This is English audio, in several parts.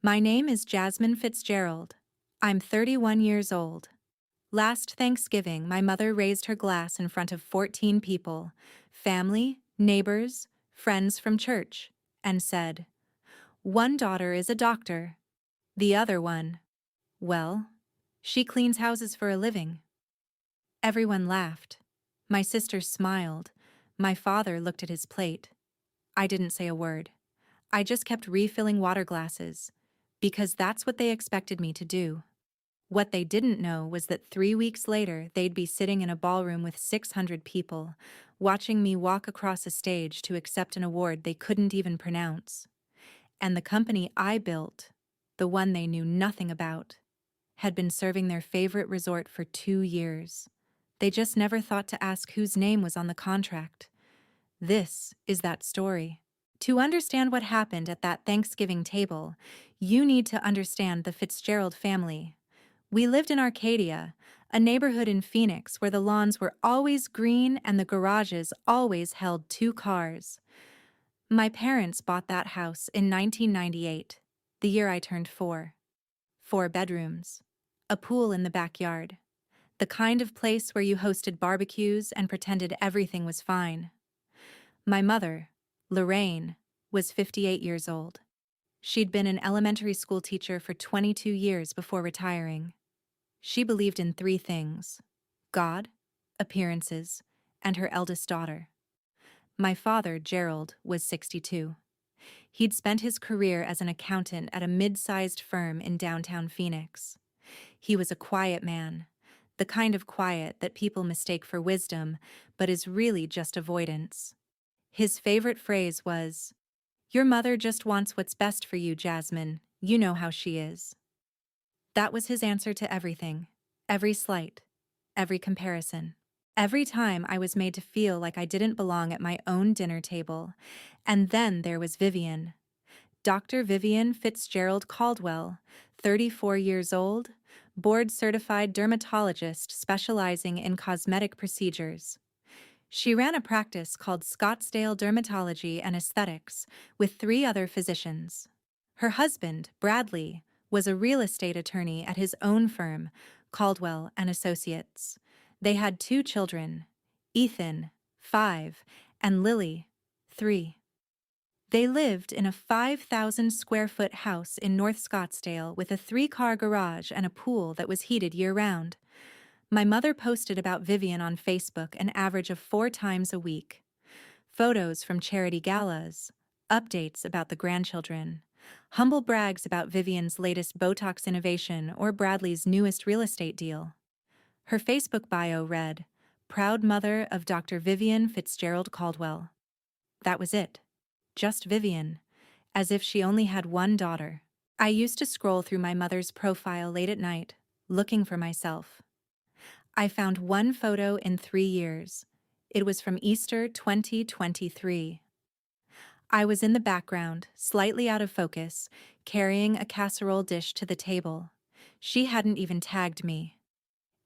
My name is Jasmine Fitzgerald. I'm 31 years old. Last Thanksgiving, my mother raised her glass in front of 14 people, family, neighbors, friends from church, and said, "One daughter is a doctor. The other one, well, she cleans houses for a living." Everyone laughed. My sister smiled. My father looked at his plate. I didn't say a word. I just kept refilling water glasses, because that's what they expected me to do. What they didn't know was that 3 weeks later, they'd be sitting in a ballroom with 600 people, watching me walk across a stage to accept an award they couldn't even pronounce. And the company I built, the one they knew nothing about, had been serving their favorite resort for 2 years. They just never thought to ask whose name was on the contract. This is that story. To understand what happened at that Thanksgiving table, you need to understand the Fitzgerald family. We lived in Arcadia, a neighborhood in Phoenix where the lawns were always green and the garages always held 2 cars. My parents bought that house in 1998, the year I turned 4. 4 bedrooms, a pool in the backyard, the kind of place where you hosted barbecues and pretended everything was fine. My mother, Lorraine, was 58 years old. She'd been an elementary school teacher for 22 years before retiring. She believed in 3 things: God, appearances, and her eldest daughter. My father, Gerald, was 62. He'd spent his career as an accountant at a mid-sized firm in downtown Phoenix. He was a quiet man, the kind of quiet that people mistake for wisdom, but is really just avoidance. His favorite phrase was, "Your mother just wants what's best for you, Jasmine. You know how she is." That was his answer to everything, every slight, every comparison. Every time I was made to feel like I didn't belong at my own dinner table. And then there was Vivian. Dr. Vivian Fitzgerald Caldwell, 34 years old, board-certified dermatologist specializing in cosmetic procedures. She ran a practice called Scottsdale Dermatology and Aesthetics with 3 other physicians. Her husband, Bradley, was a real estate attorney at his own firm, Caldwell and Associates. They had 2 children, Ethan, 5, and Lily, 3. They lived in a 5,000-square-foot house in North Scottsdale with a 3-car garage and a pool that was heated year-round. My mother posted about Vivian on Facebook an average of 4 times a week. Photos from charity galas, updates about the grandchildren, humble brags about Vivian's latest Botox innovation or Bradley's newest real estate deal. Her Facebook bio read, "Proud mother of Dr. Vivian Fitzgerald Caldwell." That was it. Just Vivian, as if she only had one daughter. I used to scroll through my mother's profile late at night, looking for myself. I found one photo in 3 years. It was from Easter 2023. I was in the background, slightly out of focus, carrying a casserole dish to the table. She hadn't even tagged me.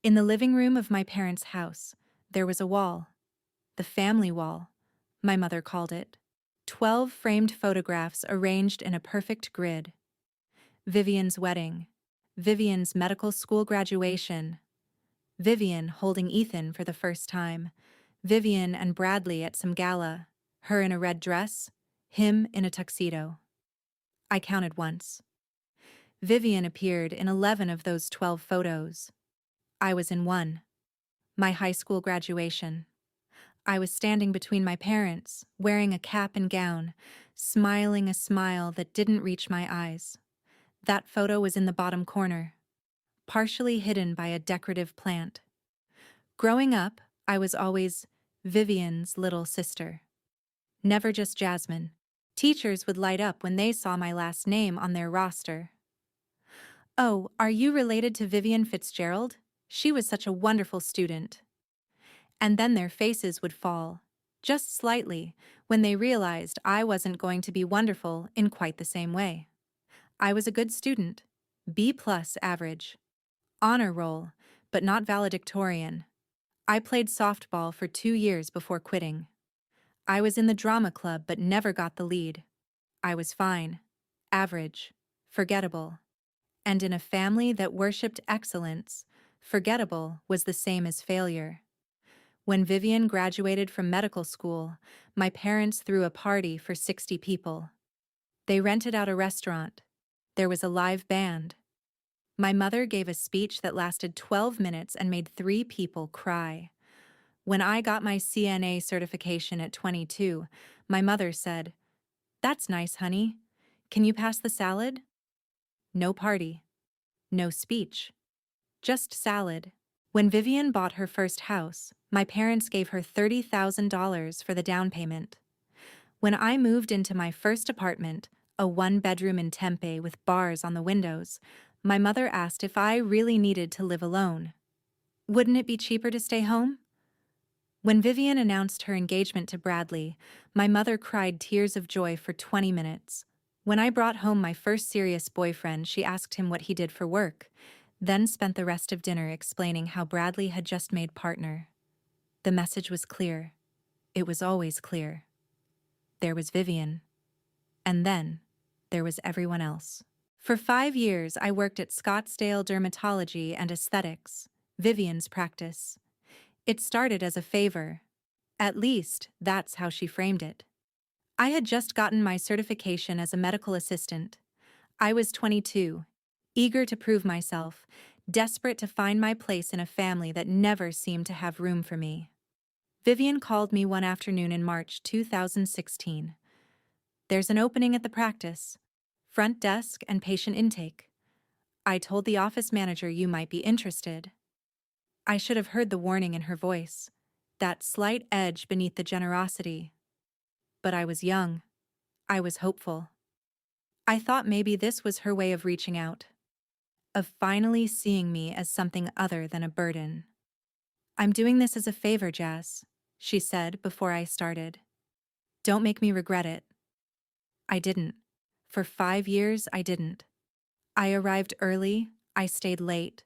In the living room of my parents' house, there was a wall. The family wall, my mother called it. 12 framed photographs arranged in a perfect grid. Vivian's wedding, Vivian's medical school graduation, Vivian holding Ethan for the first time, Vivian and Bradley at some gala, her in a red dress, him in a tuxedo. I counted once. Vivian appeared in 11 of those 12 photos. I was in one. My high school graduation. I was standing between my parents, wearing a cap and gown, smiling a smile that didn't reach my eyes. That photo was in the bottom corner, partially hidden by a decorative plant. Growing up, I was always Vivian's little sister. Never just Jasmine. Teachers would light up when they saw my last name on their roster. "Oh, are you related to Vivian Fitzgerald? She was such a wonderful student." And then their faces would fall, just slightly, when they realized I wasn't going to be wonderful in quite the same way. I was a good student, B+ average, honor roll, but not valedictorian. I played softball for 2 years before quitting. I was in the drama club but never got the lead. I was fine, average, forgettable. And in a family that worshipped excellence, forgettable was the same as failure. When Vivian graduated from medical school, my parents threw a party for 60 people. They rented out a restaurant. There was a live band. My mother gave a speech that lasted 12 minutes and made 3 people cry. When I got my CNA certification at 22, my mother said, "That's nice, honey. Can you pass the salad?" No party. No speech. Just salad. When Vivian bought her first house, my parents gave her $30,000 for the down payment. When I moved into my first apartment, a 1-bedroom in Tempe with bars on the windows, my mother asked if I really needed to live alone. Wouldn't it be cheaper to stay home? When Vivian announced her engagement to Bradley, my mother cried tears of joy for 20 minutes. When I brought home my first serious boyfriend, she asked him what he did for work, then spent the rest of dinner explaining how Bradley had just made partner. The message was clear. It was always clear. There was Vivian. And then, there was everyone else. For 5 years, I worked at Scottsdale Dermatology and Aesthetics, Vivian's practice. It started as a favor. At least, that's how she framed it. I had just gotten my certification as a medical assistant. I was 22, eager to prove myself, desperate to find my place in a family that never seemed to have room for me. Vivian called me one afternoon in March 2016. "There's an opening at the practice. Front desk and patient intake. I told the office manager you might be interested." I should have heard the warning in her voice, that slight edge beneath the generosity. But I was young. I was hopeful. I thought maybe this was her way of reaching out, of finally seeing me as something other than a burden. "I'm doing this as a favor, Jazz," she said before I started. "Don't make me regret it." I didn't. For 5 years, I didn't. I arrived early, I stayed late.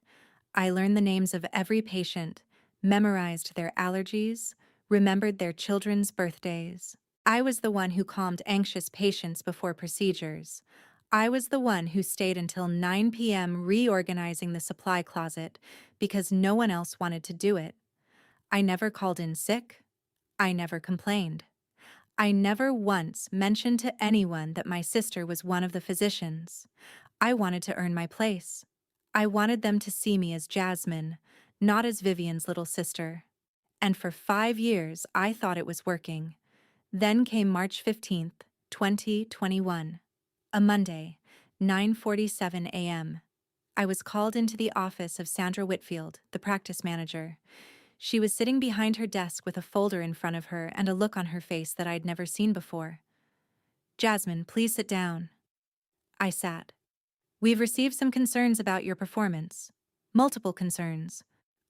I learned the names of every patient, memorized their allergies, remembered their children's birthdays. I was the one who calmed anxious patients before procedures. I was the one who stayed until 9 p.m. reorganizing the supply closet because no one else wanted to do it. I never called in sick. I never complained. I never once mentioned to anyone that my sister was one of the physicians. I wanted to earn my place. I wanted them to see me as Jasmine, not as Vivian's little sister. And for 5 years, I thought it was working. Then came March 15th, 2021. A Monday, 9:47 a.m. I was called into the office of Sandra Whitfield, the practice manager. She was sitting behind her desk with a folder in front of her and a look on her face that I'd never seen before. "Jasmine, please sit down." I sat. "We've received some concerns about your performance. Multiple concerns.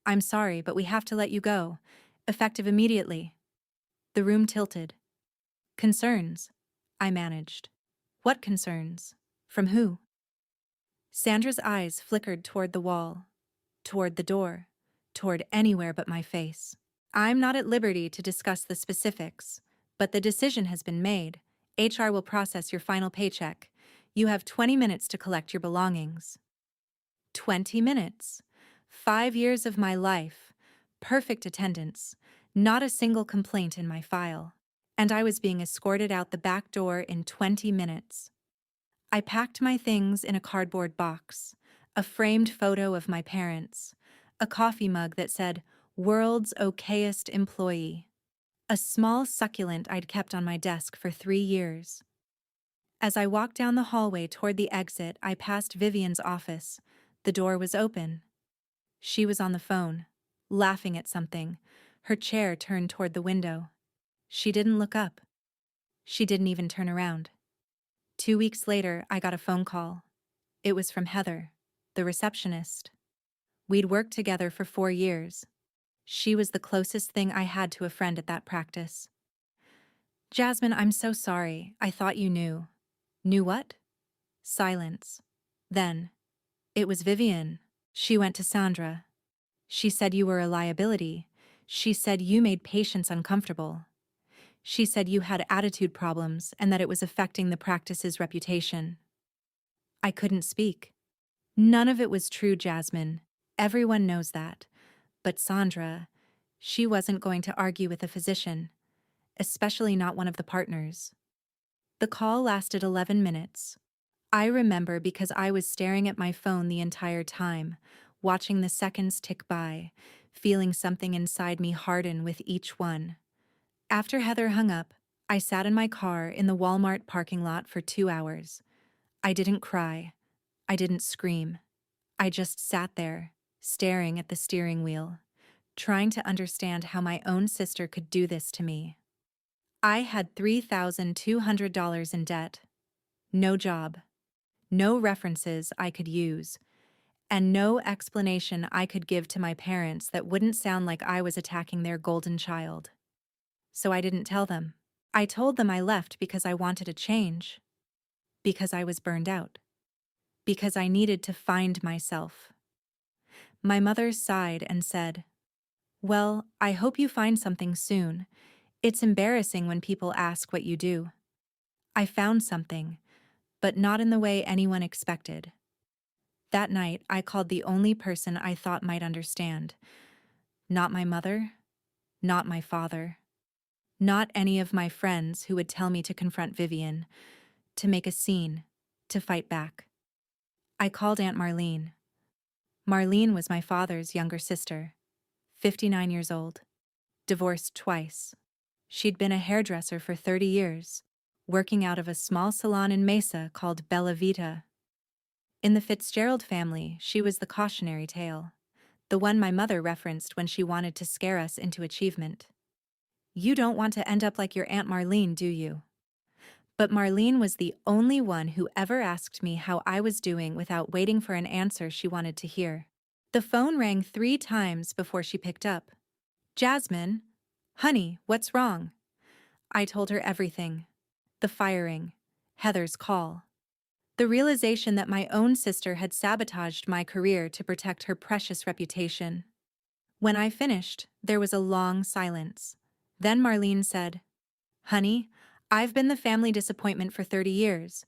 I'm sorry, but we have to let you go, effective immediately." The room tilted. "Concerns?" I managed. "What concerns? From who?" Sandra's eyes flickered toward the wall, toward the door, toward anywhere but my face. "I'm not at liberty to discuss the specifics, but the decision has been made. HR will process your final paycheck. You have 20 minutes to collect your belongings." 20 minutes. 5 years of my life. Perfect attendance. Not a single complaint in my file. And I was being escorted out the back door in 20 minutes. I packed my things in a cardboard box, a framed photo of my parents, a coffee mug that said, "World's okayest employee," a small succulent I'd kept on my desk for 3 years. As I walked down the hallway toward the exit, I passed Vivian's office. The door was open. She was on the phone, laughing at something, her chair turned toward the window. She didn't look up. She didn't even turn around. 2 weeks later, I got a phone call. It was from Heather, the receptionist. We'd worked together for 4 years. She was the closest thing I had to a friend at that practice. "Jasmine, I'm so sorry. I thought you knew." "Knew what?" Silence. Then, "It was Vivian. She went to Sandra. She said you were a liability. She said you made patients uncomfortable. She said you had attitude problems and that it was affecting the practice's reputation." I couldn't speak. None of it was true, Jasmine. Everyone knows that. But Sandra, she wasn't going to argue with a physician, especially not one of the partners. The call lasted 11 minutes. I remember because I was staring at my phone the entire time, watching the seconds tick by, feeling something inside me harden with each one. After Heather hung up, I sat in my car in the Walmart parking lot for 2 hours. I didn't cry. I didn't scream. I just sat there, staring at the steering wheel, trying to understand how my own sister could do this to me. I had $3,200 in debt, no job, no references I could use, and no explanation I could give to my parents that wouldn't sound like I was attacking their golden child. So I didn't tell them. I told them I left because I wanted a change, because I was burned out, because I needed to find myself. My mother sighed and said, "Well, I hope you find something soon. It's embarrassing when people ask what you do." I found something, but not in the way anyone expected. That night, I called the only person I thought might understand. Not my mother, not my father, not any of my friends who would tell me to confront Vivian, to make a scene, to fight back. I called Aunt Marlene. Marlene was my father's younger sister, 59 years old, divorced twice. She'd been a hairdresser for 30 years, working out of a small salon in Mesa called Bella Vita. In the Fitzgerald family, she was the cautionary tale, the one my mother referenced when she wanted to scare us into achievement. You don't want to end up like your Aunt Marlene, do you? But Marlene was the only one who ever asked me how I was doing without waiting for an answer she wanted to hear. The phone rang 3 times before she picked up. "Jasmine, honey, what's wrong?" I told her everything. The firing, Heather's call, the realization that my own sister had sabotaged my career to protect her precious reputation. When I finished, there was a long silence. Then Marlene said, "Honey, I've been the family disappointment for 30 years.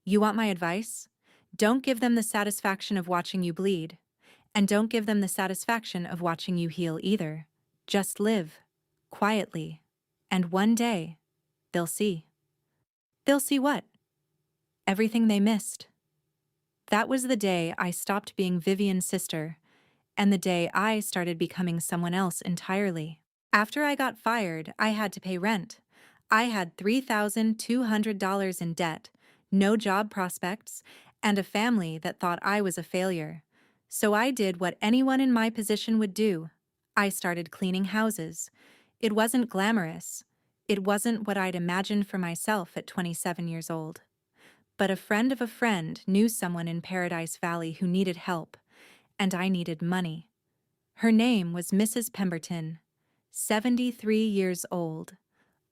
You want my advice? Don't give them the satisfaction of watching you bleed. And don't give them the satisfaction of watching you heal either. Just live, quietly. And one day, they'll see." They'll see what? Everything they missed. That was the day I stopped being Vivian's sister, and the day I started becoming someone else entirely. After I got fired, I had to pay rent. I had $3,200 in debt, no job prospects, and a family that thought I was a failure. So I did what anyone in my position would do. I started cleaning houses. It wasn't glamorous. It wasn't what I'd imagined for myself at 27 years old. But a friend of a friend knew someone in Paradise Valley who needed help, and I needed money. Her name was Mrs. Pemberton, 73 years old,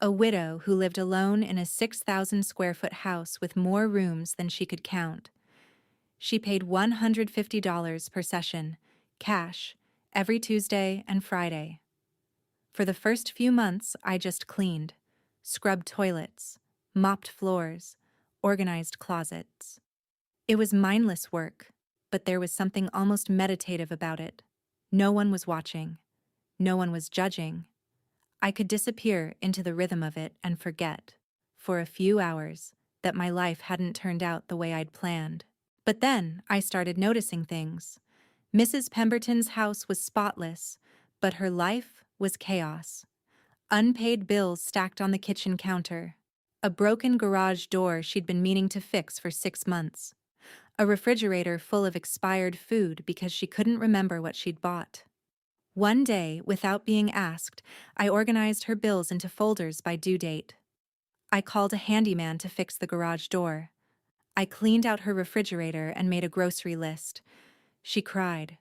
a widow who lived alone in a 6,000 square foot house with more rooms than she could count. She paid $150 per session, cash, every Tuesday and Friday. For the first few months, I just cleaned, scrubbed toilets, mopped floors, organized closets. It was mindless work, but there was something almost meditative about it. No one was watching. No one was judging. I could disappear into the rhythm of it and forget, for a few hours, that my life hadn't turned out the way I'd planned. But then I started noticing things. Mrs. Pemberton's house was spotless, but her life was chaos. Unpaid bills stacked on the kitchen counter. A broken garage door she'd been meaning to fix for 6 months. A refrigerator full of expired food because she couldn't remember what she'd bought. One day, without being asked, I organized her bills into folders by due date. I called a handyman to fix the garage door. I cleaned out her refrigerator and made a grocery list. She cried.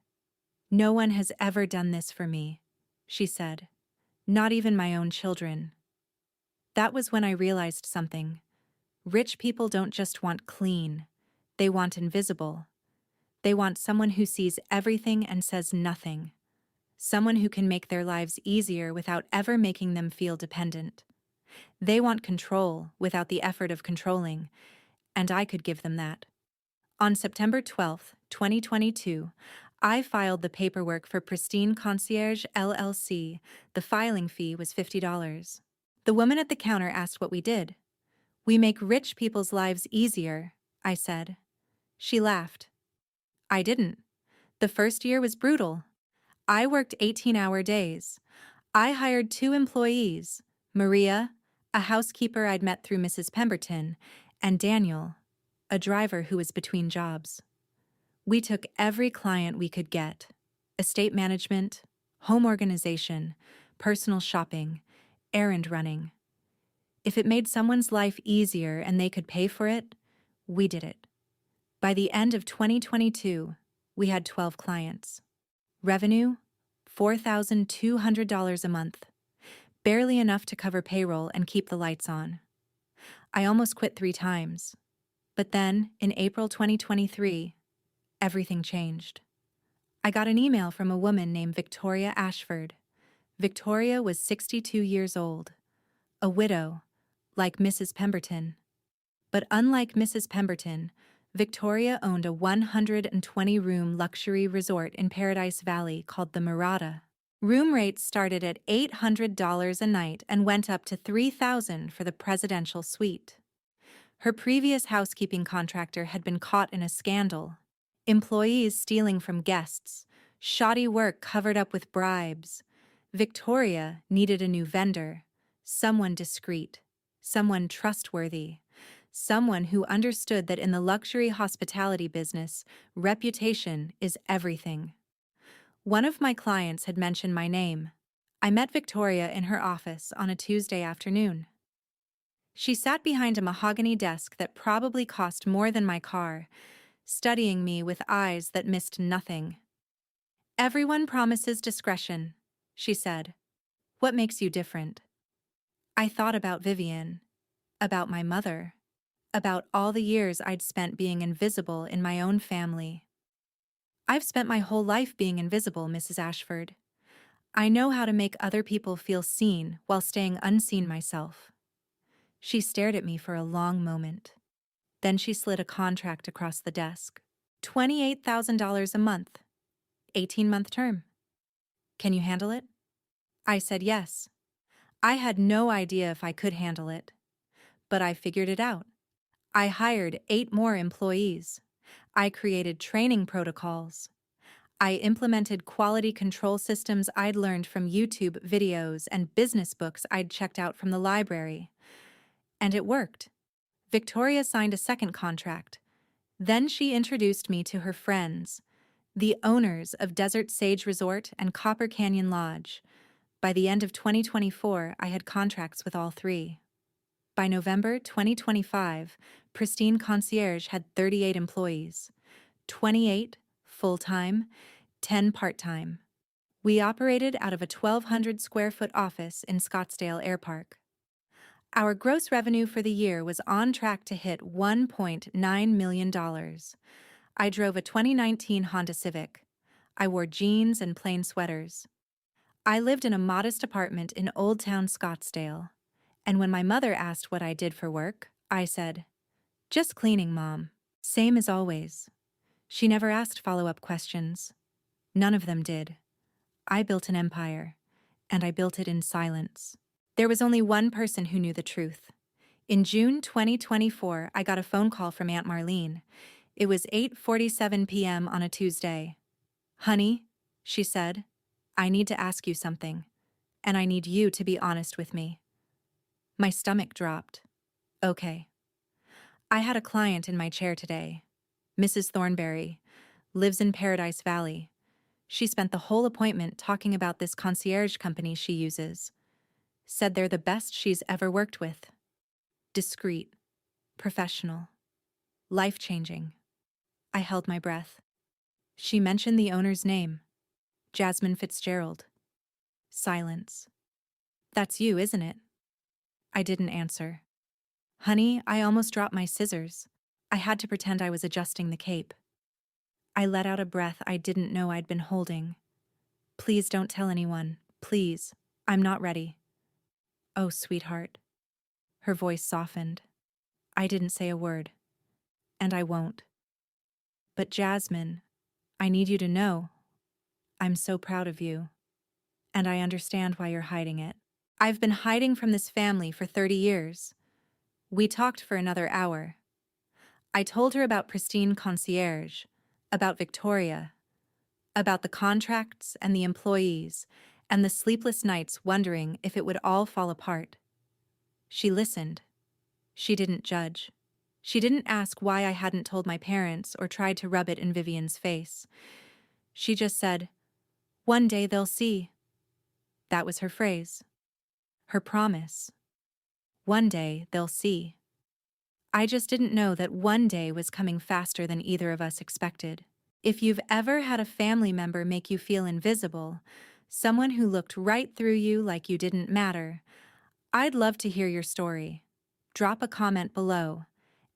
"No one has ever done this for me," she said. "Not even my own children." That was when I realized something. Rich people don't just want clean. They want invisible. They want someone who sees everything and says nothing. Someone who can make their lives easier without ever making them feel dependent. They want control without the effort of controlling, and I could give them that. On September 12, 2022, I filed the paperwork for Pristine Concierge LLC. The filing fee was $50. The woman at the counter asked what we did. "We make rich people's lives easier," I said. She laughed. I didn't. The first year was brutal. I worked 18-hour days. I hired 2 employees, Maria, a housekeeper I'd met through Mrs. Pemberton, and Daniel, a driver who was between jobs. We took every client we could get: estate management, home organization, personal shopping, errand running. If it made someone's life easier and they could pay for it, we did it. By the end of 2022, we had 12 clients. Revenue, $4,200 a month, barely enough to cover payroll and keep the lights on. I almost quit 3 times. But then, in April 2023, everything changed. I got an email from a woman named Victoria Ashford. Victoria was 62 years old, a widow, like Mrs. Pemberton. But unlike Mrs. Pemberton, Victoria owned a 120-room luxury resort in Paradise Valley called the Mirada. Room rates started at $800 a night and went up to $3,000 for the presidential suite. Her previous housekeeping contractor had been caught in a scandal: employees stealing from guests, shoddy work covered up with bribes. Victoria needed a new vendor, someone discreet, someone trustworthy, someone who understood that in the luxury hospitality business, reputation is everything. One of my clients had mentioned my name. I met Victoria in her office on a Tuesday afternoon. She sat behind a mahogany desk that probably cost more than my car, studying me with eyes that missed nothing. "Everyone promises discretion," she said. "What makes you different?" I thought about Vivian, about my mother, about all the years I'd spent being invisible in my own family. "I've spent my whole life being invisible, Mrs. Ashford. I know how to make other people feel seen while staying unseen myself." She stared at me for a long moment. Then she slid a contract across the desk. $28,000 a month, 18-month term. "Can you handle it?" I said yes. I had no idea if I could handle it, but I figured it out. I hired 8 more employees. I created training protocols. I implemented quality control systems I'd learned from YouTube videos and business books I'd checked out from the library. And it worked. Victoria signed a second contract. Then she introduced me to her friends, the owners of Desert Sage Resort and Copper Canyon Lodge. By the end of 2024, I had contracts with all 3. By November 2025, Pristine Concierge had 38 employees, 28 full-time, 10 part-time. We operated out of a 1,200-square-foot office in Scottsdale Air Park. Our gross revenue for the year was on track to hit $1.9 million. I drove a 2019 Honda Civic. I wore jeans and plain sweaters. I lived in a modest apartment in Old Town Scottsdale. And when my mother asked what I did for work, I said, "Just cleaning, Mom." Same as always. She never asked follow-up questions. None of them did. I built an empire, and I built it in silence. There was only one person who knew the truth. In June 2024, I got a phone call from Aunt Marlene. It was 8:47 p.m. on a Tuesday. "Honey," she said, "I need to ask you something, and I need you to be honest with me." My stomach dropped. Okay. I had a client in my chair today. Mrs. Thornberry, lives in Paradise Valley. She spent the whole appointment talking about this concierge company she uses. Said they're the best she's ever worked with. Discreet, professional, life-changing. I held my breath. She mentioned the owner's name, Jasmine Fitzgerald. Silence. "That's you, isn't it?" I didn't answer. "Honey, I almost dropped my scissors. I had to pretend I was adjusting the cape." I let out a breath I didn't know I'd been holding. "Please don't tell anyone. Please. I'm not ready." "Oh, sweetheart." Her voice softened. I didn't say a word. And I won't. But Jasmine, I need you to know, I'm so proud of you, and I understand why you're hiding it. I've been hiding from this family for 30 years. We talked for another hour. I told her about Pristine Concierge, about Victoria, about the contracts and the employees, and the sleepless nights wondering if it would all fall apart. She listened. She didn't judge. She didn't ask why I hadn't told my parents or tried to rub it in Vivian's face. She just said, "One day they'll see." That was her phrase. Her promise. One day they'll see. I just didn't know that one day was coming faster than either of us expected. If you've ever had a family member make you feel invisible, someone who looked right through you like you didn't matter, I'd love to hear your story. Drop a comment below.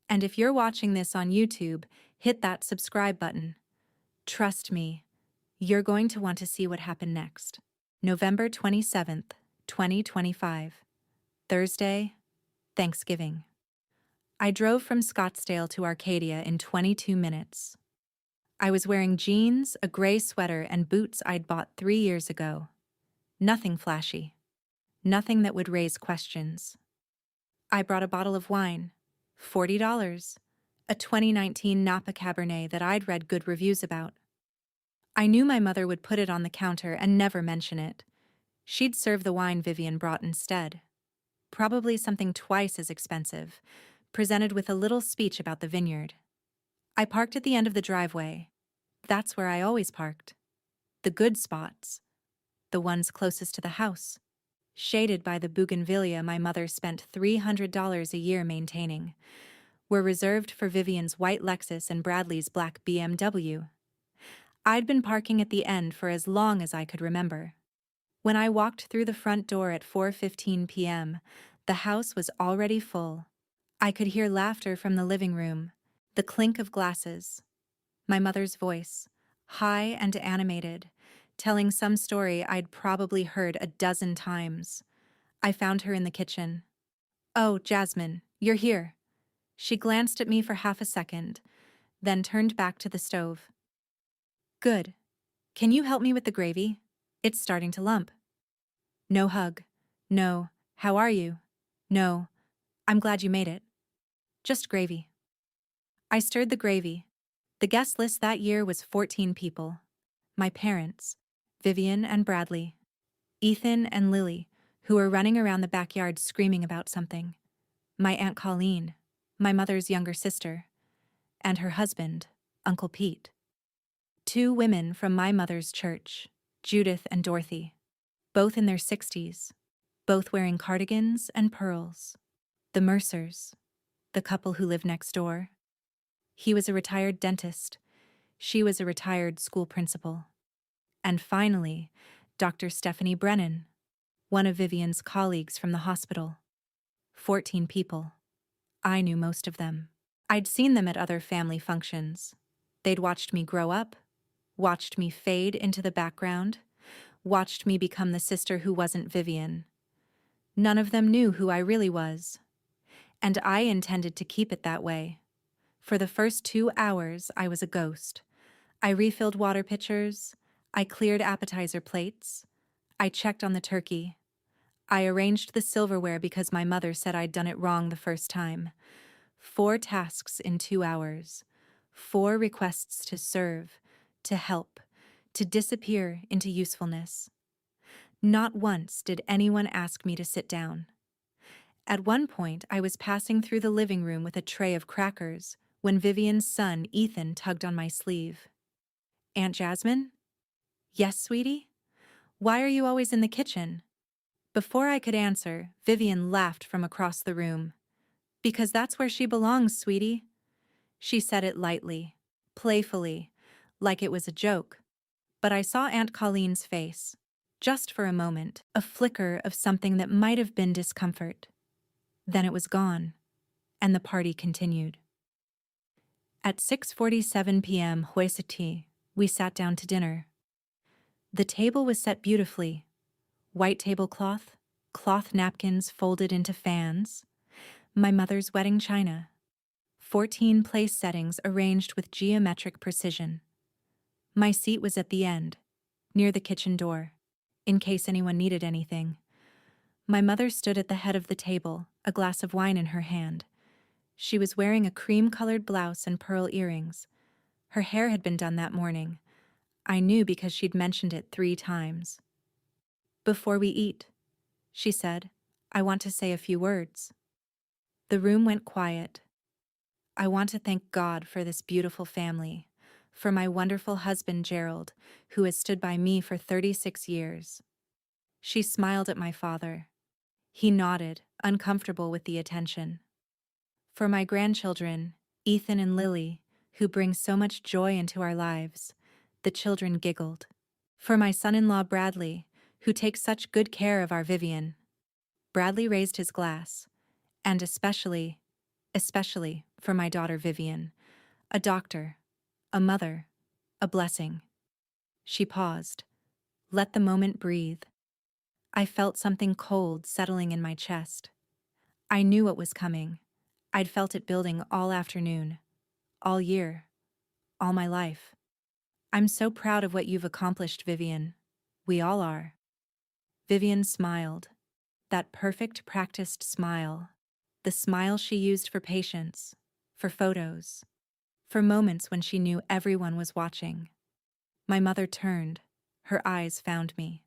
And if you're watching this on YouTube, hit that subscribe button. Trust me, you're going to want to see what happened next. November 27th, 2025. Thursday, Thanksgiving. I drove from Scottsdale to Arcadia in 22 minutes. I was wearing jeans, a gray sweater, and boots I'd bought 3 years ago. Nothing flashy. Nothing that would raise questions. I brought a bottle of wine, $40, a 2019 Napa Cabernet that I'd read good reviews about. I knew my mother would put it on the counter and never mention it. She'd serve the wine Vivian brought instead. Probably something twice as expensive, presented with a little speech about the vineyard. I parked at the end of the driveway. That's where I always parked. The good spots. The ones closest to the house. Shaded by the bougainvillea my mother spent $300 a year maintaining, were reserved for Vivian's white Lexus and Bradley's black BMW. I'd been parking at the end for as long as I could remember. When I walked through the front door at 4:15 p.m., the house was already full. I could hear laughter from the living room, the clink of glasses. My mother's voice, high and animated, telling some story I'd probably heard a dozen times. I found her in the kitchen. "Oh, Jasmine, you're here." She glanced at me for half a second, then turned back to the stove. "Good. Can you help me with the gravy? It's starting to lump." No hug. No, "How are you?" No, "I'm glad you made it." Just gravy. I stirred the gravy. The guest list that year was 14 people. My parents, Vivian and Bradley, Ethan and Lily, who were running around the backyard screaming about something, my Aunt Colleen, my mother's younger sister, and her husband, Uncle Pete. 2 women from my mother's church, Judith and Dorothy, both in their 60s, both wearing cardigans and pearls. The Mercers, the couple who lived next door. He was a retired dentist. She was a retired school principal. And finally, Dr. Stephanie Brennan, one of Vivian's colleagues from the hospital. 14 people. I knew most of them. I'd seen them at other family functions. They'd watched me grow up, watched me fade into the background, watched me become the sister who wasn't Vivian. None of them knew who I really was. And I intended to keep it that way. For the first 2 hours, I was a ghost. I refilled water pitchers. I cleared appetizer plates. I checked on the turkey. I arranged the silverware because my mother said I'd done it wrong the first time. 4 tasks in 2 hours. 4 requests to serve, to help, to disappear into usefulness. Not once did anyone ask me to sit down. At one point, I was passing through the living room with a tray of crackers when Vivian's son, Ethan, tugged on my sleeve. "Aunt Jasmine?" "Yes, sweetie?" "Why are you always in the kitchen?" Before I could answer, Vivian laughed from across the room. "Because that's where she belongs, sweetie." She said it lightly, playfully, like it was a joke. But I saw Aunt Colleen's face. Just for a moment, a flicker of something that might have been discomfort. Then it was gone, and the party continued. At 6:47 p.m. Huesiti, we sat down to dinner. The table was set beautifully. White tablecloth, cloth napkins folded into fans, my mother's wedding china. 14 place settings arranged with geometric precision. My seat was at the end, near the kitchen door, in case anyone needed anything. My mother stood at the head of the table, a glass of wine in her hand. She was wearing a cream-colored blouse and pearl earrings. Her hair had been done that morning. I knew because she'd mentioned it 3 times. "Before we eat," she said, "I want to say a few words." The room went quiet. I want to thank God for this beautiful family, for my wonderful husband Gerald, who has stood by me for 36 years. She smiled at my father. He nodded, uncomfortable with the attention. For my grandchildren, Ethan and Lily, who bring so much joy into our lives, the children giggled. For my son-in-law Bradley, who takes such good care of our Vivian. Bradley raised his glass, and especially for my daughter Vivian, a doctor, a mother, a blessing. She paused. Let the moment breathe. I felt something cold settling in my chest. I knew what was coming. I'd felt it building all afternoon, all year, all my life. "I'm so proud of what you've accomplished, Vivian. We all are." Vivian smiled. That perfect practiced smile. The smile she used for patience, for photos, for moments when she knew everyone was watching. My mother turned. Her eyes found me.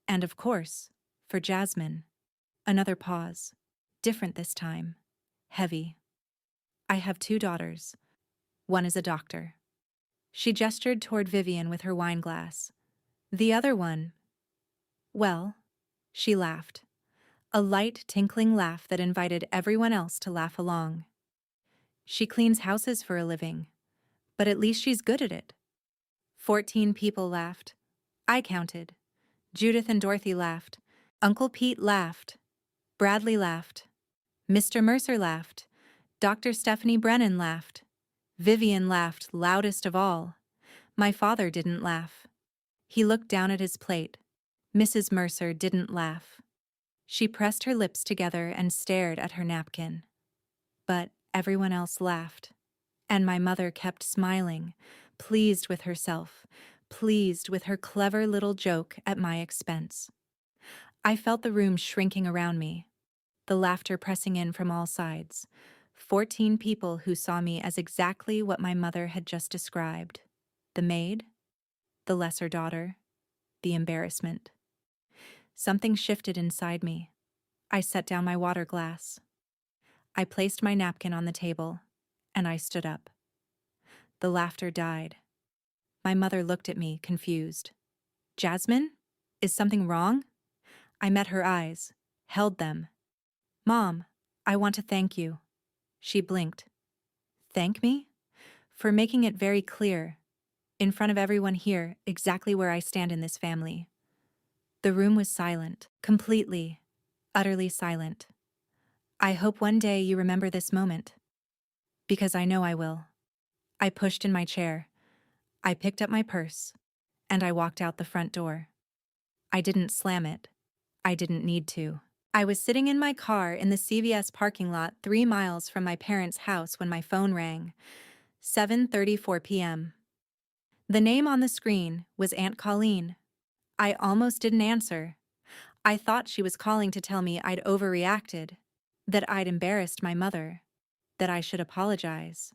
And of course, for Jasmine. Another pause. Different this time. Heavy. "I have 2 daughters. One is a doctor." She gestured toward Vivian with her wine glass. "The other one, well," she laughed. A light, tinkling laugh that invited everyone else to laugh along. "She cleans houses for a living, but at least she's good at it." 14 people laughed. I counted. Judith and Dorothy laughed. Uncle Pete laughed. Bradley laughed. Mr. Mercer laughed. Dr. Stephanie Brennan laughed. Vivian laughed loudest of all. My father didn't laugh. He looked down at his plate. Mrs. Mercer didn't laugh. She pressed her lips together and stared at her napkin. But everyone else laughed. And my mother kept smiling, pleased with herself, pleased with her clever little joke at my expense. I felt the room shrinking around me, the laughter pressing in from all sides. 14 people who saw me as exactly what my mother had just described. The maid, the lesser daughter, the embarrassment. Something shifted inside me. I set down my water glass. I placed my napkin on the table, and I stood up. The laughter died. My mother looked at me, confused. "Jasmine? Is something wrong?" I met her eyes, held them. "Mom, I want to thank you." She blinked. "Thank me?" "For making it very clear, in front of everyone here, exactly where I stand in this family." The room was silent, completely, utterly silent. "I hope one day you remember this moment." "Because I know I will." I pushed in my chair. I picked up my purse, and I walked out the front door. I didn't slam it. I didn't need to. I was sitting in my car in the CVS parking lot 3 miles from my parents' house when my phone rang. 7:34 p.m. The name on the screen was Aunt Colleen. I almost didn't answer. I thought she was calling to tell me I'd overreacted, that I'd embarrassed my mother, that I should apologize.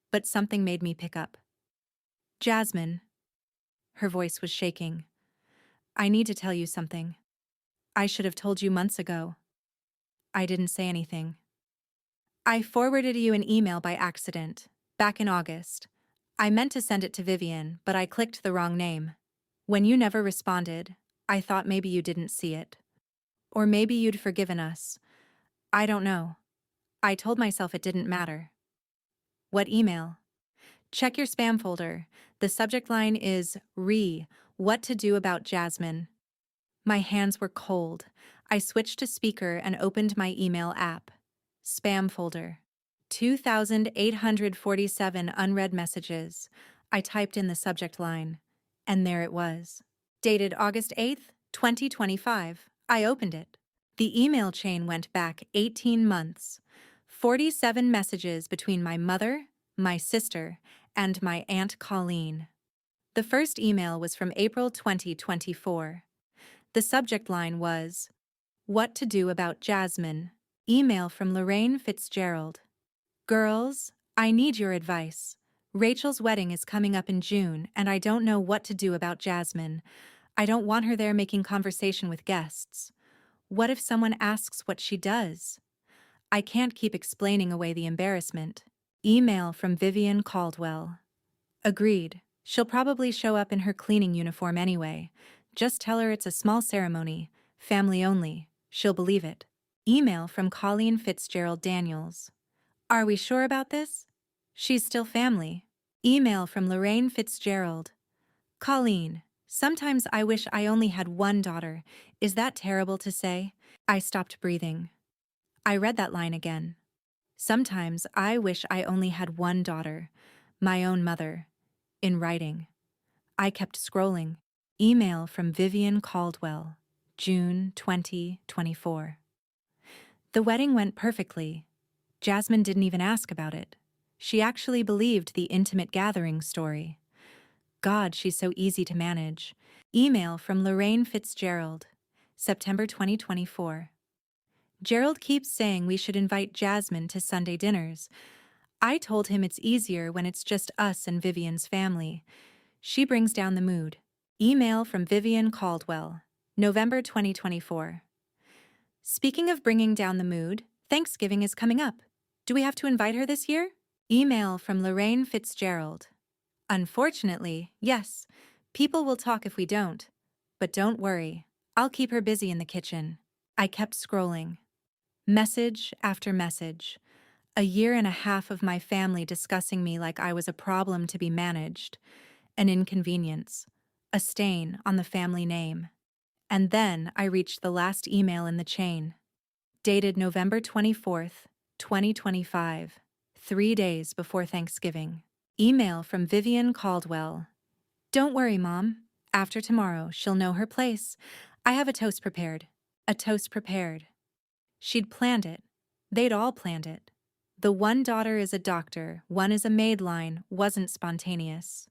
But something made me pick up. "Jasmine." Her voice was shaking. "I need to tell you something. I should have told you months ago." I didn't say anything. "I forwarded you an email by accident, back in August. I meant to send it to Vivian, but I clicked the wrong name. When you never responded, I thought maybe you didn't see it. Or maybe you'd forgiven us. I don't know. I told myself it didn't matter." "What email?" "Check your spam folder. The subject line is what to do about Jasmine." My hands were cold. I switched to speaker and opened my email app. Spam folder. 2,847 unread messages. I typed in the subject line, and there it was. Dated August 8th, 2025. I opened it. The email chain went back 18 months. 47 messages between my mother, my sister, and my Aunt Colleen. The first email was from April 2024. The subject line was, "What to do about Jasmine?" Email from Lorraine Fitzgerald. "Girls, I need your advice. Rachel's wedding is coming up in June, and I don't know what to do about Jasmine. I don't want her there making conversation with guests. What if someone asks what she does? I can't keep explaining away the embarrassment." Email from Vivian Caldwell. "Agreed. She'll probably show up in her cleaning uniform anyway. Just tell her it's a small ceremony, family only. She'll believe it." Email from Colleen Fitzgerald Daniels. "Are we sure about this? She's still family." Email from Lorraine Fitzgerald. "Colleen, sometimes I wish I only had one daughter. Is that terrible to say?" I stopped breathing. I read that line again. "Sometimes I wish I only had one daughter, my own mother," in writing. I kept scrolling. Email from Vivian Caldwell, June 2024. "The wedding went perfectly. Jasmine didn't even ask about it. She actually believed the intimate gathering story. God, she's so easy to manage." Email from Lorraine Fitzgerald, September 2024. "Gerald keeps saying we should invite Jasmine to Sunday dinners. I told him it's easier when it's just us and Vivian's family. She brings down the mood." Email from Vivian Caldwell, November 2024. "Speaking of bringing down the mood, Thanksgiving is coming up. Do we have to invite her this year?" Email from Lorraine Fitzgerald. "Unfortunately, yes. People will talk if we don't. But don't worry, I'll keep her busy in the kitchen." I kept scrolling. Message after message. A year and a half of my family discussing me like I was a problem to be managed, an inconvenience, a stain on the family name. And then I reached the last email in the chain. Dated November 24th, 2025, 3 days before Thanksgiving. Email from Vivian Caldwell. "Don't worry, Mom. After tomorrow, she'll know her place. I have a toast prepared." A toast prepared. She'd planned it. They'd all planned it. The "one daughter is a doctor, one is a maid" line wasn't spontaneous.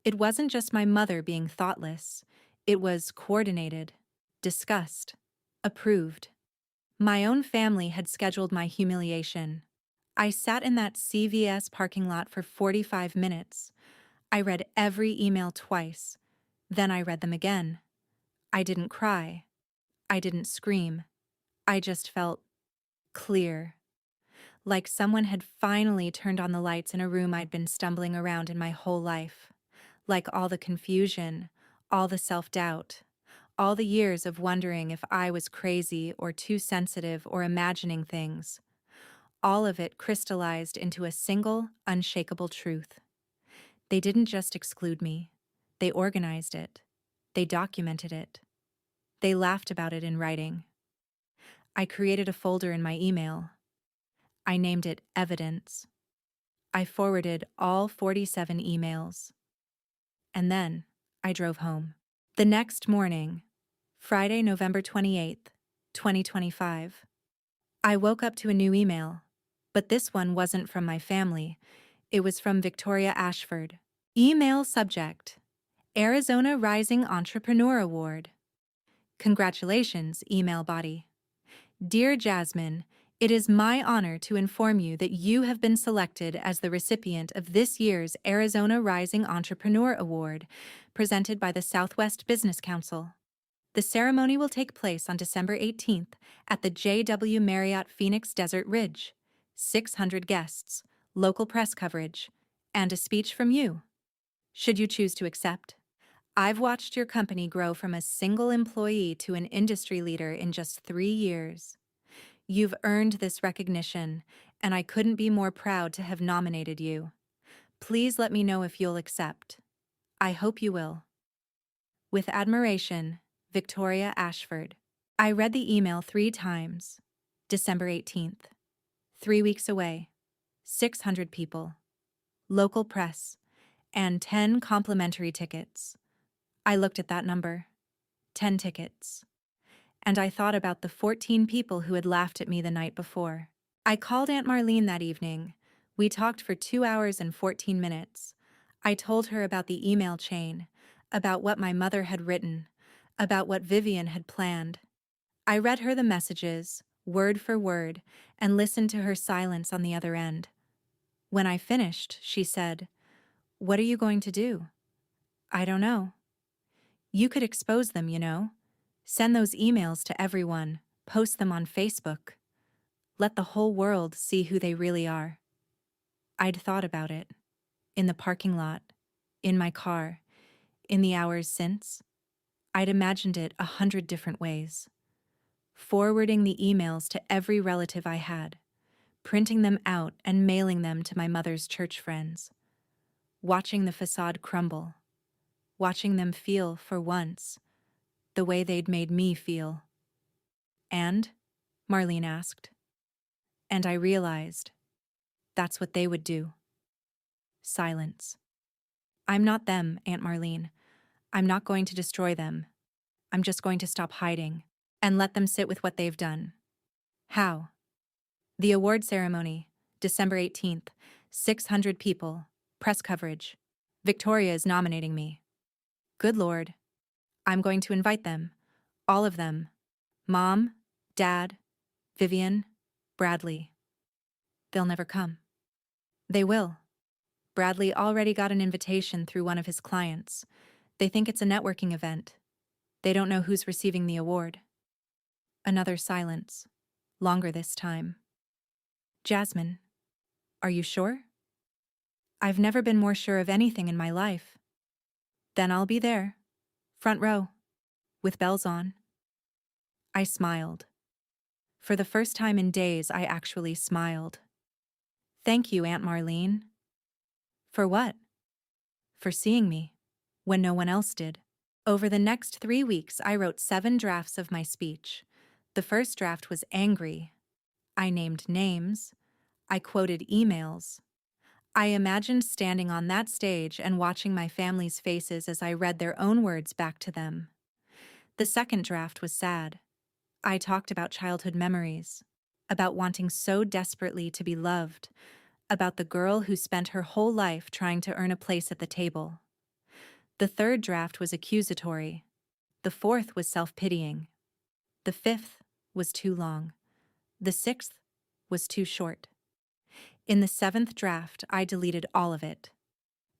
It wasn't just my mother being thoughtless. It was coordinated, discussed, approved. My own family had scheduled my humiliation. I sat in that CVS parking lot for 45 minutes. I read every email twice. Then I read them again. I didn't cry. I didn't scream. I just felt clear. Like someone had finally turned on the lights in a room I'd been stumbling around in my whole life. Like all the confusion, all the self-doubt, all the years of wondering if I was crazy or too sensitive or imagining things. All of it crystallized into a single, unshakable truth. They didn't just exclude me. They organized it. They documented it. They laughed about it in writing. I created a folder in my email. I named it Evidence. I forwarded all 47 emails. And then I drove home. The next morning, Friday, November 28th, 2025, I woke up to a new email, but this one wasn't from my family. It was from Victoria Ashford. Email subject: Arizona Rising Entrepreneur Award. Congratulations, email body. Dear Jasmine, it is my honor to inform you that you have been selected as the recipient of this year's Arizona Rising Entrepreneur Award, presented by the Southwest Business Council. The ceremony will take place on December 18th at the JW Marriott Phoenix Desert Ridge. 600 guests, local press coverage, and a speech from you. Should you choose to accept? I've watched your company grow from a single employee to an industry leader in just 3 years. You've earned this recognition, and I couldn't be more proud to have nominated you. Please let me know if you'll accept. I hope you will. With admiration, Victoria Ashford. I read the email 3 times. December 18th. 3 weeks away. 600 people. Local press. And 10 complimentary tickets. I looked at that number. 10 tickets. And I thought about the 14 people who had laughed at me the night before. I called Aunt Marlene that evening. We talked for 2 hours and 14 minutes. I told her about the email chain, about what my mother had written, about what Vivian had planned. I read her the messages, word for word, and listened to her silence on the other end. When I finished, she said, "What are you going to do?" "I don't know." "You could expose them, you know. Send those emails to everyone, post them on Facebook. Let the whole world see who they really are." I'd thought about it. In the parking lot, in my car, in the hours since. I'd imagined it 100 different ways. Forwarding the emails to every relative I had, printing them out and mailing them to my mother's church friends. Watching the facade crumble. Watching them feel, for once, the way they'd made me feel. "And?" Marlene asked. And I realized that's what they would do. Silence. "I'm not them, Aunt Marlene. I'm not going to destroy them. I'm just going to stop hiding and let them sit with what they've done." "How?" "The award ceremony, December 18th, 600 people, press coverage. Victoria is nominating me." "Good Lord." "I'm going to invite them, all of them. Mom, Dad, Vivian, Bradley." "They'll never come." "They will. Bradley already got an invitation through one of his clients. They think it's a networking event. They don't know who's receiving the award." Another silence, longer this time. "Jasmine, are you sure?" "I've never been more sure of anything in my life." "Then I'll be there, front row, with bells on." I smiled. For the first time in days, I actually smiled. "Thank you, Aunt Marlene." "For what?" "For seeing me, when no one else did." Over the next 3 weeks, I wrote 7 drafts of my speech. The first draft was angry. I named names. I quoted emails. I imagined standing on that stage and watching my family's faces as I read their own words back to them. The second draft was sad. I talked about childhood memories, about wanting so desperately to be loved, about the girl who spent her whole life trying to earn a place at the table. The third draft was accusatory. The fourth was self-pitying. The fifth was too long. The sixth was too short. In the 7th draft, I deleted all of it.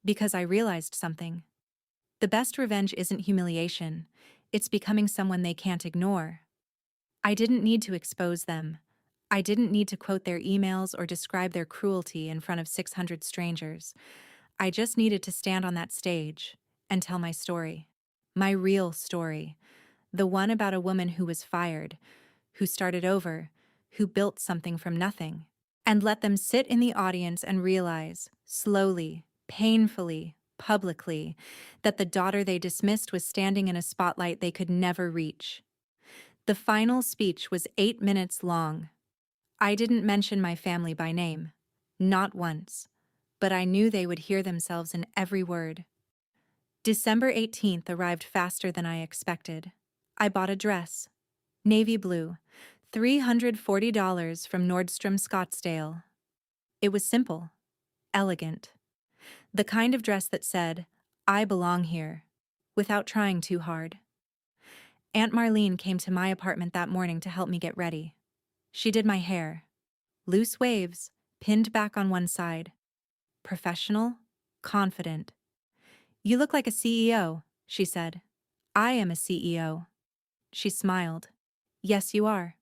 Because I realized something. The best revenge isn't humiliation. It's becoming someone they can't ignore. I didn't need to expose them. I didn't need to quote their emails or describe their cruelty in front of 600 strangers. I just needed to stand on that stage and tell my story. My real story. The one about a woman who was fired, who started over, who built something from nothing. And let them sit in the audience and realize, slowly, painfully, publicly, that the daughter they dismissed was standing in a spotlight they could never reach. The final speech was 8 minutes long. I didn't mention my family by name, not once, but I knew they would hear themselves in every word. December 18th arrived faster than I expected. I bought a dress, navy blue, $340 from Nordstrom Scottsdale. It was simple, elegant. The kind of dress that said, "I belong here," without trying too hard. Aunt Marlene came to my apartment that morning to help me get ready. She did my hair. Loose waves, pinned back on one side. Professional, confident. "You look like a CEO," she said. "I am a CEO." She smiled. "Yes, you are."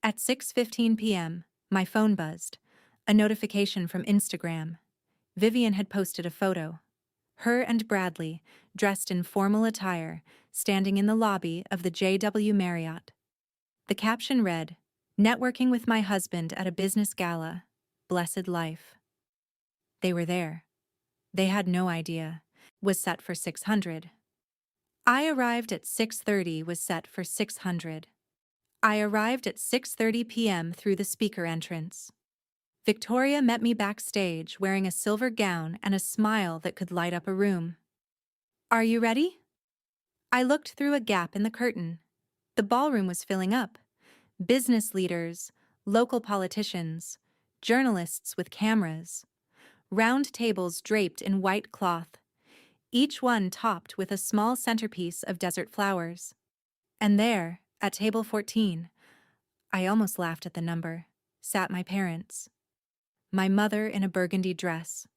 At 6:15 p.m., my phone buzzed. A notification from Instagram. Vivian had posted a photo. Her and Bradley, dressed in formal attire, standing in the lobby of the JW Marriott. The caption read, "Networking with my husband at a business gala. Blessed life." They were there. They had no idea. Was set for 600. I arrived at 6:30 was set for 600. I arrived at 6:30 p.m. through the speaker entrance. Victoria met me backstage wearing a silver gown and a smile that could light up a room. "Are you ready?" I looked through a gap in the curtain. The ballroom was filling up. Business leaders, local politicians, journalists with cameras, round tables draped in white cloth, each one topped with a small centerpiece of desert flowers. And there, at table 14, I almost laughed at the number, sat my parents. My mother in a burgundy dress.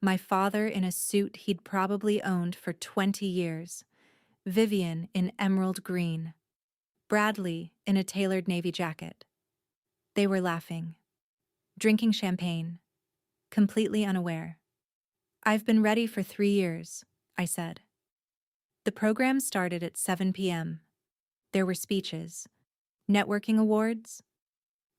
My father in a suit he'd probably owned for 20 years. Vivian in emerald green. Bradley in a tailored navy jacket. They were laughing, drinking champagne, completely unaware. "I've been ready for 3 years," I said. The program started at 7 p.m. There were speeches, networking awards,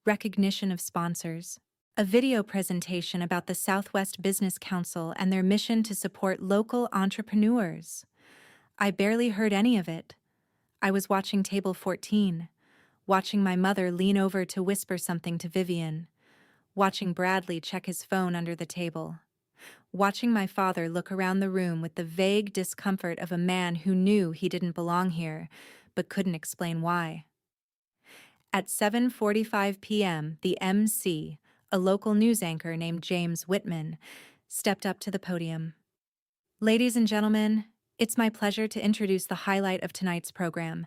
recognition of sponsors, a video presentation about the Southwest Business Council and their mission to support local entrepreneurs. I barely heard any of it. I was watching table 14, watching my mother lean over to whisper something to Vivian, watching Bradley check his phone under the table, watching my father look around the room with the vague discomfort of a man who knew he didn't belong here, but couldn't explain why. At 7:45 p.m., the MC, a local news anchor named James Whitman, stepped up to the podium. "Ladies and gentlemen, it's my pleasure to introduce the highlight of tonight's program,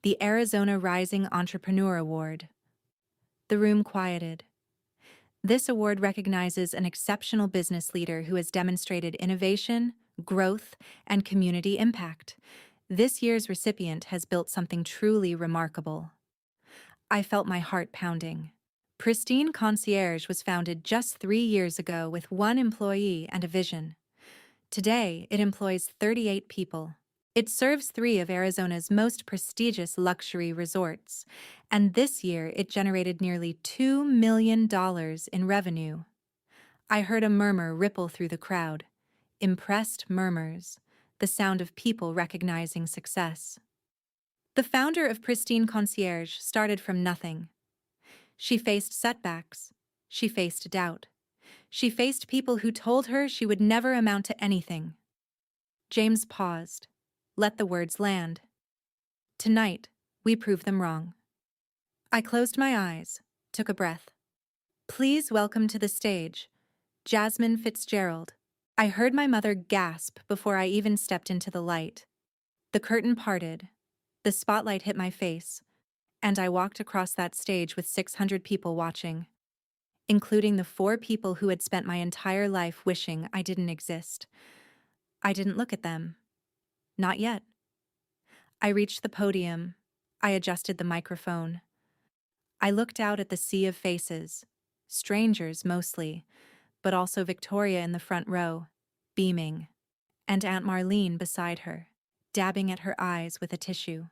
the Arizona Rising Entrepreneur Award." The room quieted. This award recognizes an exceptional business leader who has demonstrated innovation, growth, and community impact. This year's recipient has built something truly remarkable. I felt my heart pounding. Pristine Concierge was founded just 3 years ago with 1 employee and a vision. Today, it employs 38 people. It serves 3 of Arizona's most prestigious luxury resorts, and this year it generated nearly $2 million in revenue. I heard a murmur ripple through the crowd. Impressed murmurs, the sound of people recognizing success. The founder of Pristine Concierge started from nothing. She faced setbacks. She faced doubt. She faced people who told her she would never amount to anything. James paused, let the words land. Tonight, we prove them wrong. I closed my eyes, took a breath. "Please welcome to the stage, Jasmine Fitzgerald." I heard my mother gasp before I even stepped into the light. The curtain parted. The spotlight hit my face, and I walked across that stage with 600 people watching, including the 4 people who had spent my entire life wishing I didn't exist. I didn't look at them. Not yet. I reached the podium. I adjusted the microphone. I looked out at the sea of faces, strangers mostly, but also Victoria in the front row, beaming, and Aunt Marlene beside her, dabbing at her eyes with a tissue.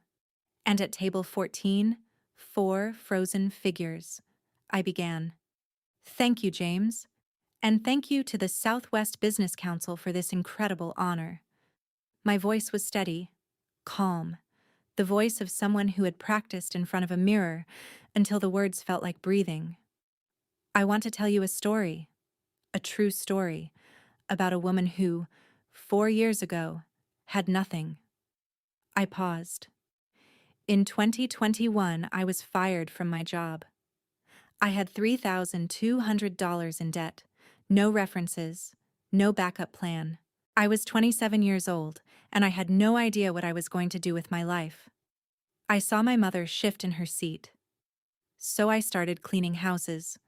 And at table 14, 4 frozen figures. I began. "Thank you, James. And thank you to the Southwest Business Council for this incredible honor." My voice was steady, calm, the voice of someone who had practiced in front of a mirror until the words felt like breathing. "I want to tell you a story, a true story, about a woman who, 4 years ago, had nothing." I paused. In 2021, I was fired from my job. I had $3,200 in debt, no references, no backup plan. I was 27 years old, and I had no idea what I was going to do with my life. I saw my mother shift in her seat. So I started cleaning houses,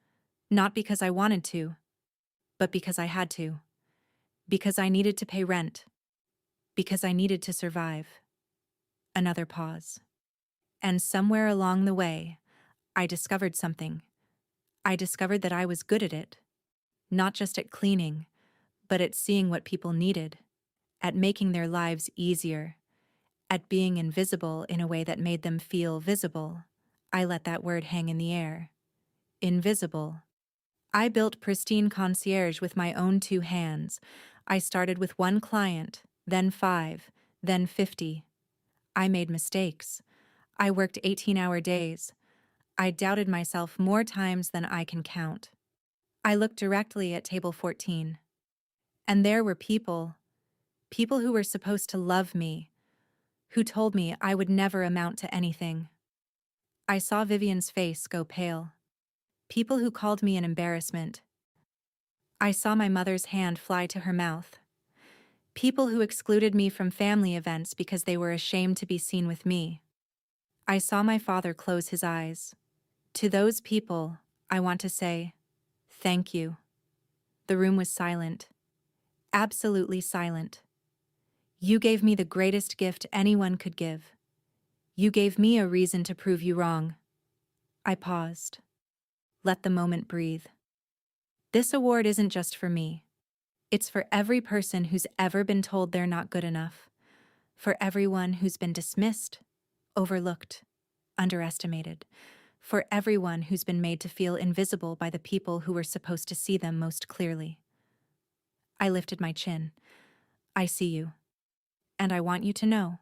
not because I wanted to, but because I had to. Because I needed to pay rent. Because I needed to survive. Another pause. And somewhere along the way, I discovered something. I discovered that I was good at it. Not just at cleaning, but at seeing what people needed, at making their lives easier, at being invisible in a way that made them feel visible. I let that word hang in the air. Invisible. I built Pristine Concierge with my own 2 hands. I started with 1 client, then 5, then 50. I made mistakes. I worked 18-hour days. I doubted myself more times than I can count. I looked directly at table 14. And there were people who were supposed to love me, who told me I would never amount to anything. I saw Vivian's face go pale. People who called me an embarrassment. I saw my mother's hand fly to her mouth. People who excluded me from family events because they were ashamed to be seen with me. I saw my father close his eyes. To those people, I want to say, thank you. The room was silent. Absolutely silent. You gave me the greatest gift anyone could give. You gave me a reason to prove you wrong. I paused. Let the moment breathe. This award isn't just for me. It's for every person who's ever been told they're not good enough. For everyone who's been dismissed, overlooked, underestimated. For everyone who's been made to feel invisible by the people who were supposed to see them most clearly. I lifted my chin. I see you. And I want you to know.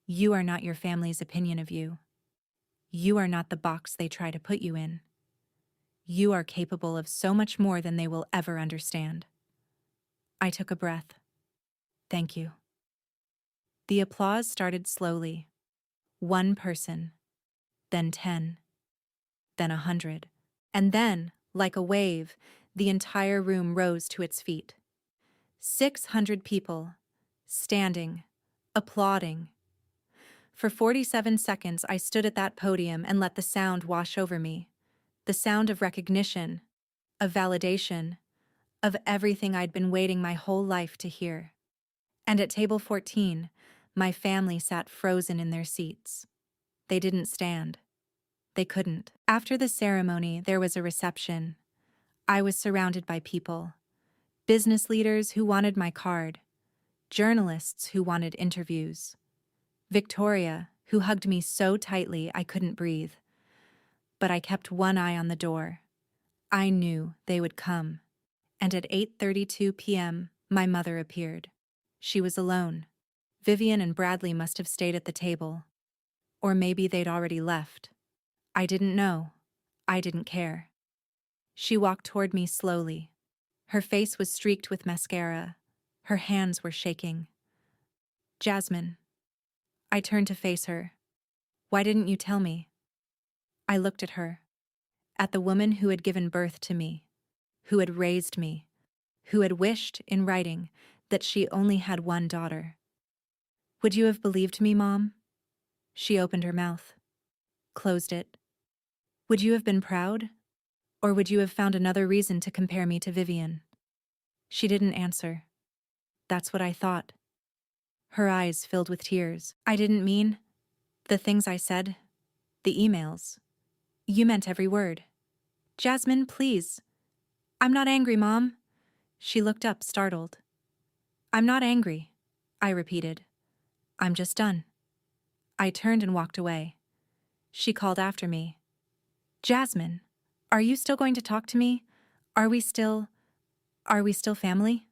You are not your family's opinion of you. You are not the box they try to put you in. You are capable of so much more than they will ever understand. I took a breath. Thank you. The applause started slowly. One person, then 10, then 100. And then, like a wave, the entire room rose to its feet. 600 people, standing, applauding. For 47 seconds, I stood at that podium and let the sound wash over me. The sound of recognition, of validation, of everything I'd been waiting my whole life to hear. And at table 14, my family sat frozen in their seats. They didn't stand. They couldn't. After the ceremony, there was a reception. I was surrounded by people. Business leaders who wanted my card. Journalists who wanted interviews. Victoria, who hugged me so tightly I couldn't breathe. But I kept one eye on the door. I knew they would come. And at 8:32 p.m., my mother appeared. She was alone. Vivian and Bradley must have stayed at the table. Or maybe they'd already left. I didn't know. I didn't care. She walked toward me slowly. Her face was streaked with mascara. Her hands were shaking. Jasmine. I turned to face her. Why didn't you tell me? I looked at her. At the woman who had given birth to me. Who had raised me. Who had wished, in writing, that she only had one daughter. Would you have believed me, Mom? She opened her mouth. Closed it. Would you have been proud? Or would you have found another reason to compare me to Vivian? She didn't answer. That's what I thought. Her eyes filled with tears. I didn't mean the things I said, the emails. You meant every word. Jasmine, please. I'm not angry, Mom. She looked up, startled. I'm not angry, I repeated. I'm just done. I turned and walked away. She called after me. Jasmine, are you still going to talk to me? Are we still family?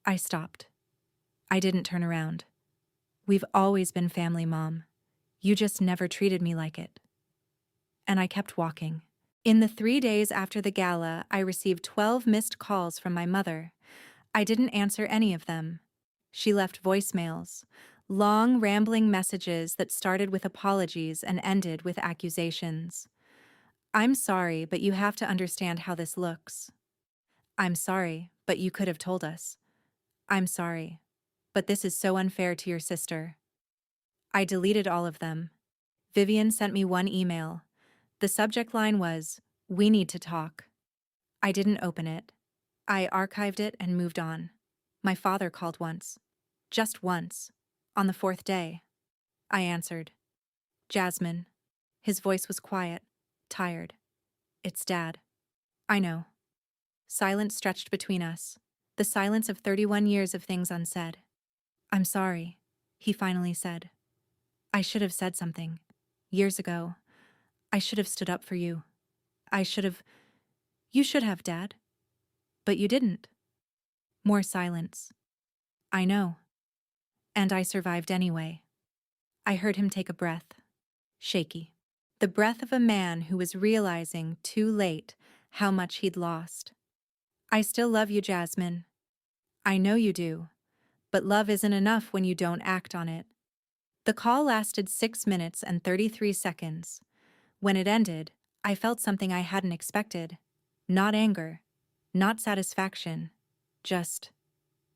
I stopped. I didn't turn around. We've always been family, Mom. You just never treated me like it. And I kept walking. In the 3 days after the gala, I received 12 missed calls from my mother. I didn't answer any of them. She left voicemails, long, rambling messages that started with apologies and ended with accusations. I'm sorry, but you have to understand how this looks. I'm sorry, but you could have told us. I'm sorry, but this is so unfair to your sister. I deleted all of them. Vivian sent me one email. The subject line was, "We need to talk." I didn't open it. I archived it and moved on. My father called once. Just once. On the 4th day. I answered. Jasmine. His voice was quiet, tired. It's Dad. I know. Silence stretched between us. The silence of 31 years of things unsaid. I'm sorry, he finally said. I should have said something. Years ago. I should have stood up for you. You should have, Dad. But you didn't. More silence. I know. And I survived anyway. I heard him take a breath. Shaky. The breath of a man who was realizing too late how much he'd lost. I still love you, Jasmine. I know you do. But love isn't enough when you don't act on it. The call lasted 6 minutes and 33 seconds. When it ended, I felt something I hadn't expected. Not anger, not satisfaction, just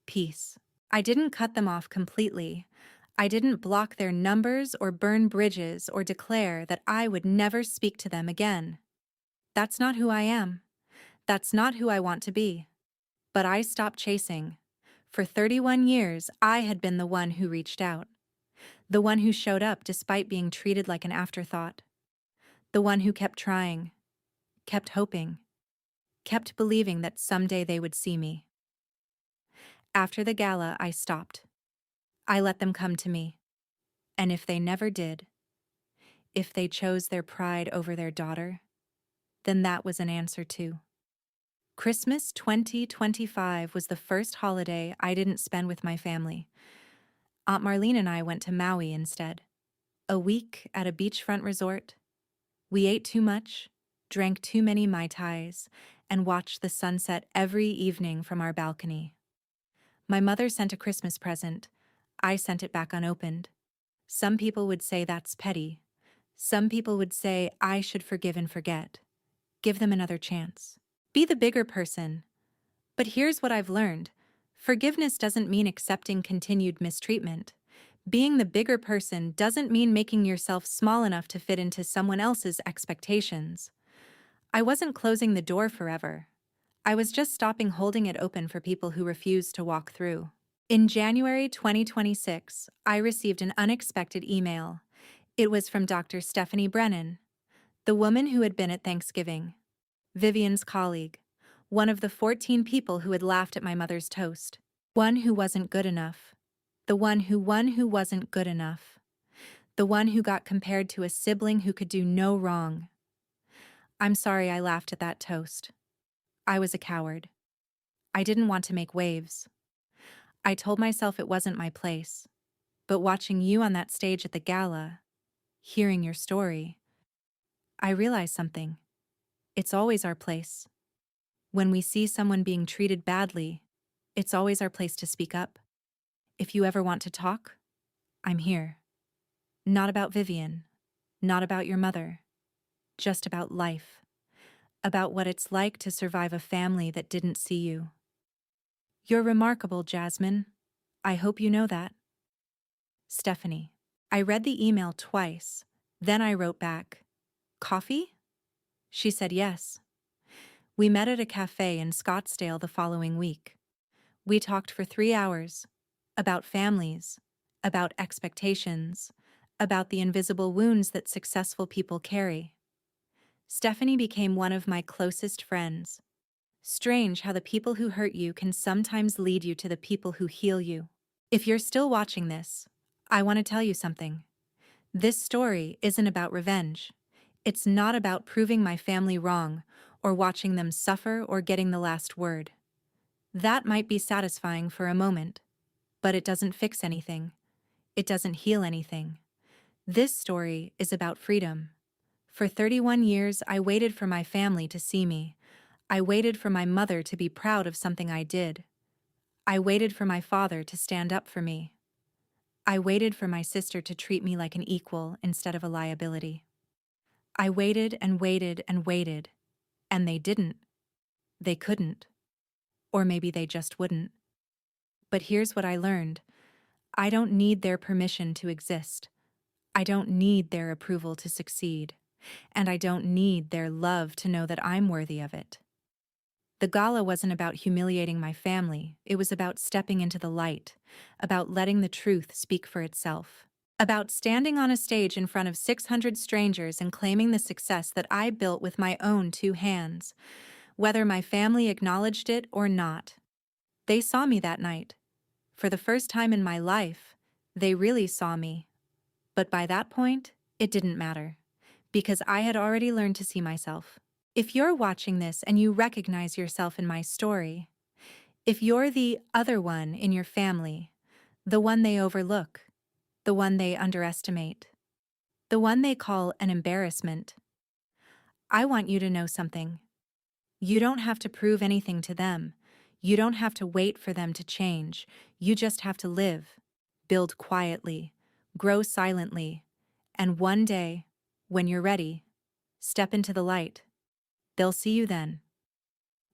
peace. I didn't cut them off completely. I didn't block their numbers or burn bridges or declare that I would never speak to them again. That's not who I am. That's not who I want to be. But I stopped chasing. For 31 years, I had been the one who reached out. The one who showed up despite being treated like an afterthought. The one who kept trying, kept hoping, kept believing that someday they would see me. After the gala, I stopped. I let them come to me. And if they never did, if they chose their pride over their daughter, then that was an answer too. Christmas 2025 was the first holiday I didn't spend with my family. Aunt Marlene and I went to Maui instead. A week at a beachfront resort. We ate too much, drank too many Mai Tais, and watched the sunset every evening from our balcony. My mother sent a Christmas present. I sent it back unopened. Some people would say that's petty. Some people would say I should forgive and forget. Give them another chance. Be the bigger person. But here's what I've learned. Forgiveness doesn't mean accepting continued mistreatment. Being the bigger person doesn't mean making yourself small enough to fit into someone else's expectations. I wasn't closing the door forever. I was just stopping holding it open for people who refused to walk through. In January 2026, I received an unexpected email. It was from Dr. Stephanie Brennan, the woman who had been at Thanksgiving, Vivian's colleague, one of the 14 people who had laughed at my mother's toast, one who wasn't good enough, the one who wasn't good enough, the one who got compared to a sibling who could do no wrong. I'm sorry I laughed at that toast. I was a coward. I didn't want to make waves. I told myself it wasn't my place. But watching you on that stage at the gala, hearing your story, I realized something. It's always our place. When we see someone being treated badly, it's always our place to speak up. If you ever want to talk, I'm here. Not about Vivian, not about your mother, just about life. About what it's like to survive a family that didn't see you. You're remarkable, Jasmine. I hope you know that. Stephanie. I read the email twice, then I wrote back, "Coffee?" She said yes. We met at a cafe in Scottsdale the following week. We talked for 3 hours. About families, about expectations, about the invisible wounds that successful people carry. Stephanie became one of my closest friends. Strange how the people who hurt you can sometimes lead you to the people who heal you. If you're still watching this, I want to tell you something. This story isn't about revenge. It's not about proving my family wrong, or watching them suffer or getting the last word. That might be satisfying for a moment, but it doesn't fix anything. It doesn't heal anything. This story is about freedom. For 31 years, I waited for my family to see me. I waited for my mother to be proud of something I did. I waited for my father to stand up for me. I waited for my sister to treat me like an equal instead of a liability. I waited and waited and waited, and they didn't. They couldn't. Or maybe they just wouldn't. But here's what I learned. I don't need their permission to exist. I don't need their approval to succeed. And I don't need their love to know that I'm worthy of it. The gala wasn't about humiliating my family. It was about stepping into the light, about letting the truth speak for itself, about standing on a stage in front of 600 strangers and claiming the success that I built with my own 2 hands, whether my family acknowledged it or not. They saw me that night. For the first time in my life, they really saw me. But by that point, it didn't matter, because I had already learned to see myself. If you're watching this and you recognize yourself in my story, if you're the other one in your family, the one they overlook, the one they underestimate, the one they call an embarrassment, I want you to know something. You don't have to prove anything to them. You don't have to wait for them to change. You just have to live, build quietly, grow silently, and one day, when you're ready, Step into the light. They'll see you then.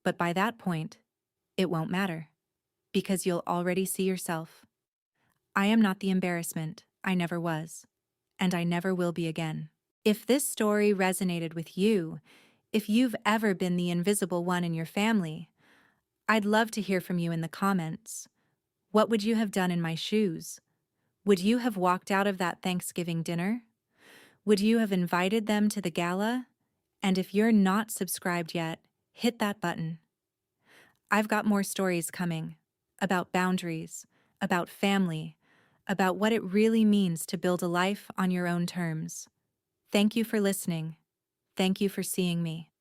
But by that point, it won't matter, because you'll already see yourself. I am not the embarrassment, I never was, and I never will be again. If this story resonated with you, if you've ever been the invisible one in your family, I'd love to hear from you in the comments. What would you have done in my shoes? Would you have walked out of that Thanksgiving dinner? Would you have invited them to the gala? And if you're not subscribed yet, hit that button. I've got more stories coming about boundaries, about family, about what it really means to build a life on your own terms. Thank you for listening. Thank you for seeing me.